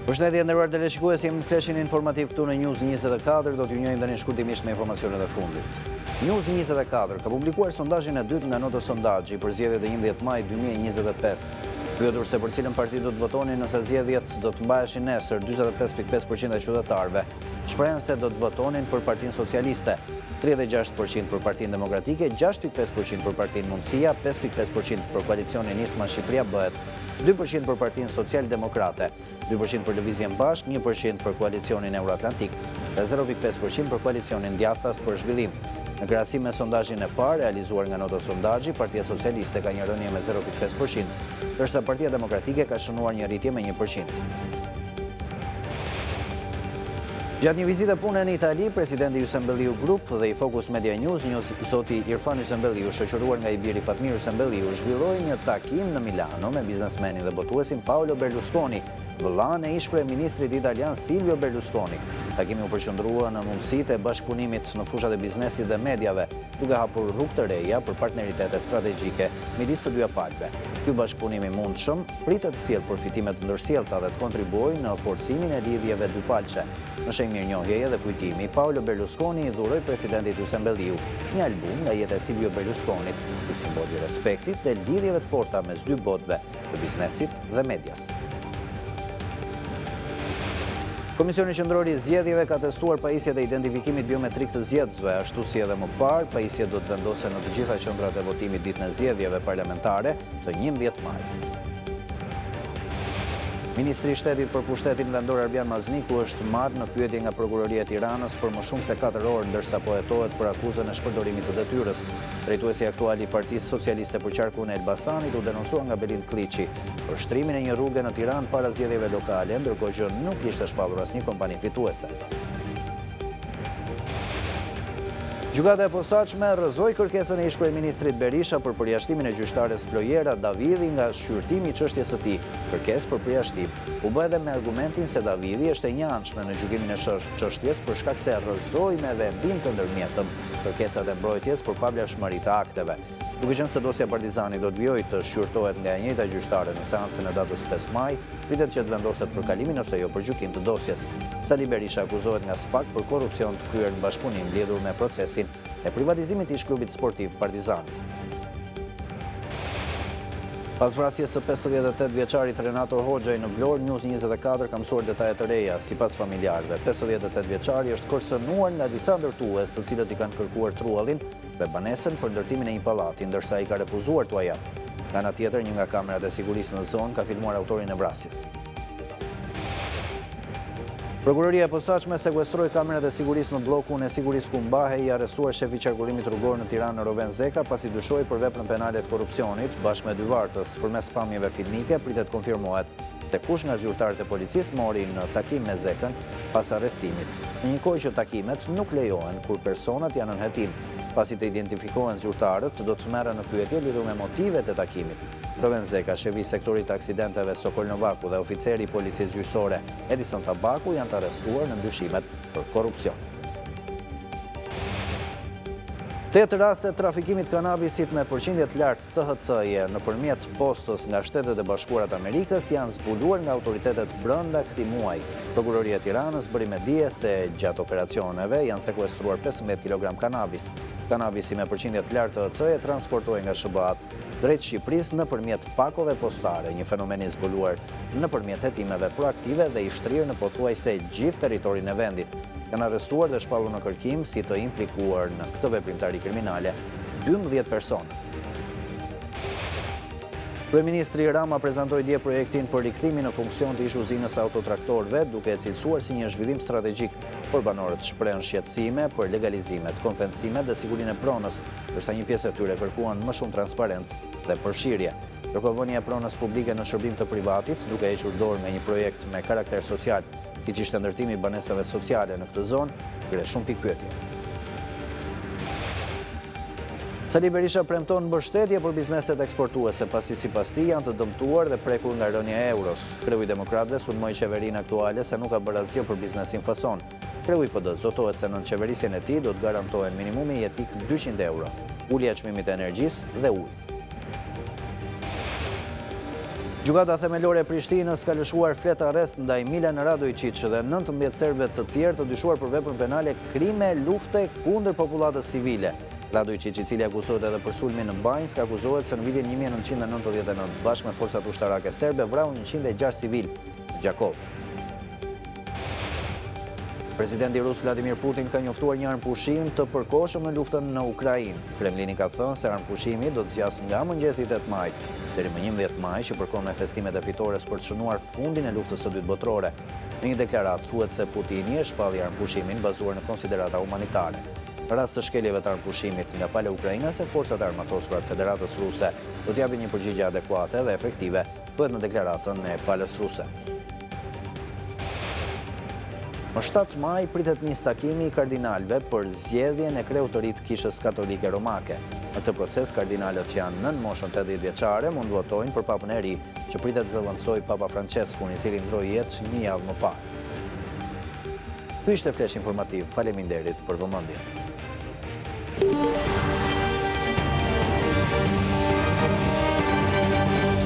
Përshëndetje nderuar teleshikues, jemi në fleshin informativ këtu në News 24, do t'ju njohim tani shkurtimisht me informacionet e fundit. News 24 ka publikuar sondazhin e dytë nga Noto Sondazhi për zgjedhjet e 11 maj 2025. Pyetur se për cilën parti do të votoni nëse zgjedhjet do të mbaheshin nesër, 45.5% e qytetarëve shprehen se do të votonin për Partinë Socialiste, 36% për Partinë Demokratike, 6.5% për Partinë Mundësia, 5.5% për koalicionin Nisma Shqipëria Bëhet, 2% për Partinë Social-Demokrate, 2% për Lëvizjen Bashk, 1% për koalicionin Euroatlantik dhe 0.5% për koalicionin Djathtas për Zhvillim. Në krahasim me sondazhin e parë realizuar nga Noto Sondazhi, Partia Socialiste ka një rënje me 0.5%, ndërsa Partia Demokratike ka shënuar një rritje me 1%. Gjatë një vizite pune në Itali, presidenti Hysembelliu Group dhe i Focus Media News, zoti Irfan Hysembelliu, shoqëruar nga i biri Fatmir Hysembelliu, zhvilloi një takim në Milano me biznesmenin dhe botuesin Paolo Berlusconi, vëllain e ish kryeministrit italian Silvio Berlusconi. Takimi u përqendrua në mundësitë e bashkëpunimit në fushat e biznesit dhe mediave, duke hapur rrugë të reja për partneritete strategjike midis të dyja palëve. Ky bashkëpunim i mundshëm pritet të sjellë përfitime të ndërsjellta dhe të kontribuojë në forcimin e lidhjeve dypalçe. Në shenjë mirënjohjeje dhe kujtimi, Paolo Berlusconi i dhuroi presidentit Hysembelliu një album nga jeta e Silvio Berlusconit si simbol i respektit dhe lidhjeve të forta mes dy botëve, të biznesit dhe medias. Komisioni Qendror i Zgjedhjeve ka testuar pajisjet e identifikimit biometrik të zgjedhësve, ashtu si edhe më parë, pajisjet do të vendosen në të gjitha qendrat e votimit ditën e zgjedhjeve parlamentare të 11 maj. Ministri i Shtetit për Pushtetin Vendor Arbian Mazniku është marrë në pyetje nga Prokuroria e Tiranës për më shumë se 4 orë, ndërsa po hetohet për akuzën e shpërdorimit të detyrës. Drejtuesi aktual i Partisë Socialiste për qarkun e Elbasanit u denoncua nga Belind Kliçi për shtrimin e një rruge në Tiranë para zgjedhjeve lokale, ndërkohë që nuk kishte shpallur asnjë kompani fituese. Gjykata e posaçme rrëzoi kërkesën e ish kryeministrit Berisha për përjashtimin e gjyqtares Flojera Davidi nga shqyrtimi i çështjes së tij. Kërkesë për përjashtim u bë edhe me argumentin se Davidi është e njëanshme në gjykimin e çështjes për shkak se rrëzoi me vendim të ndërmjetëm kërkesat e mbrojtjes për pavlefshmëri të akteve. Duke qenë se dosja Partizani do të vijojë të shqyrtohet nga e njëjta gjyqtare në seancën e datës 5 maj, pritet që të vendoset për kalimin ose jo për gjykim të dosjes. Sali Berisha akuzohet nga SPAK për korrupsion të kryer në bashkëpunim lidhur me procesin e privatizimit të ish-klubit sportiv Partizani. Pas vrasjes së 58 vjeçarit Renato Hoxhaj në Vlorë, News 24 ka mësuar detaje të reja. Sipas familjarëve, 58 vjeçari është kërcënuar nga disa ndërtues, të cilët i kanë kërkuar truallin dhe banesën për ndërtimin e një pallati, ndërsa i ka refuzuar t'u jap. Nga ana tjetër, një nga kamerat e sigurisë në zonë ka filmuar autorin e vrasjes. Prokuroria e posaçme sekuestroi kamerat e sigurisë në bllokun e sigurisë ku mbahej i arrestuar shefi i qarkullimit rrugor në Tiranë Roven Zeka pasi dyshoi për veprën penale të korrupsionit bashkë me dy vartës. Përmes pamjeve filmike pritet konfirmohet se kush nga zyrtarët e policisë mori në takim me Zekën pas arrestimit. Në një kohë që takimet nuk lejohen kur personat janë në hetim. Pasi të identifikohen zyrtarët, do të merren në pyetje lidhur me motivet e takimit. Roven Zeka, shefi i sektorit të aksidenteve Sokol Novaku dhe oficeri i policisë gjyqësore Edison Tabaku janë të arrestuar në ndyshimet për korrupsion. 8 raste trafikimit kanabisit me përqindje të lartë THC-je nëpërmjet postës nga Shtetet e Bashkuara të Amerikës janë zbuluar nga autoritetet brenda këtij muaji. Prokuroria e Tiranës bëri me dije se gjatë operacioneve janë sekuestruar 15 kg kanabis. Kanabisi me përqindje të lartë THC-je transportohej nga SBA-t drejt Shqipërisë nëpërmjet pakove postare, një fenomen i zbuluar nëpërmjet hetimeve proaktive dhe i shtrirë në pothuajse gjithë territorin e vendit. Kanë arrestuar dhe shpallur në kërkim si të implikuar në këtë veprimtari kriminale 12 persona. Kryeministri Rama prezantoi dje projektin për rikthimin në funksion të ish uzinës autotraktorëve, duke e cilësuar si një zhvillim strategjik, por banorët shprehen shqetësime për legalizimet, kompensimet dhe sigurinë e pronës, ndërsa një pjesë e tyre kërkuan më shumë transparencë dhe përfshirje. Ndërkohë vënia e pronës publike në shërbim të privatit, duke hequr dorë nga një projekt me karakter social, siç ishte ndërtimi i banesave sociale në këtë zonë, ngre shumë pikpyetje. Sali Berisha premton mbështetje për bizneset eksportuese, pasi sipas tij janë të dëmtuar dhe prekur nga rënja e euros. Kreu i Demokratëve sulmoi qeverinë aktuale se nuk ka bërë asgjë për biznesin fason. Kreu i PD zotohet se në qeverisjen e tij do të garantohen minimumi jetik 200 euro, ulja e çmimit të energjisë dhe ujit. Gjykata themelore e Prishtinës ka lëshuar flet arrest ndaj Milan Radojčić dhe 19 serbëve të tjerë të dyshuar për veprën penale krime lufte kundër popullatës civile. Radojčić, i cili akuzohet edhe për sulmin në Banjsk, akuzohet se në vitin 1999 bashkë me forcat ushtarake serbe vrau 106 civil në Gjakov. Presidenti rus Vladimir Putin ka njoftuar një armpushim të përkohshëm në luftën në Ukrainë. Kremlini ka thënë se armpushimi do të zgjasë nga mëngjesi 8 maj deri më 11 maj, që përkon me festimet e fitores për të shënuar fundin e luftës së dytë botërore. Në një deklarat thuhet se Putini e shpalli armpushimin bazuar në konsiderata humanitare. Në rast të shkeljeve të armpushimit nga pala ukrainase, forcat armatosura të Federatës Ruse do të japin një përgjigje adekuate dhe efektive, thuhet në deklaratën e palës ruse. Më 7 maj pritet nis takimi i kardinalëve për zgjedhjen e kreut të ri të Kishës Katolike Romake. Në këtë proces, kardinalët që janë nën moshën 80 vjeçare mund votojnë për papën e ri, që pritet zëvendësoj Papa Francesku, i cili ndroi jetë një javë më parë. Ky ishte flesh informativ. Faleminderit për vëmendjen.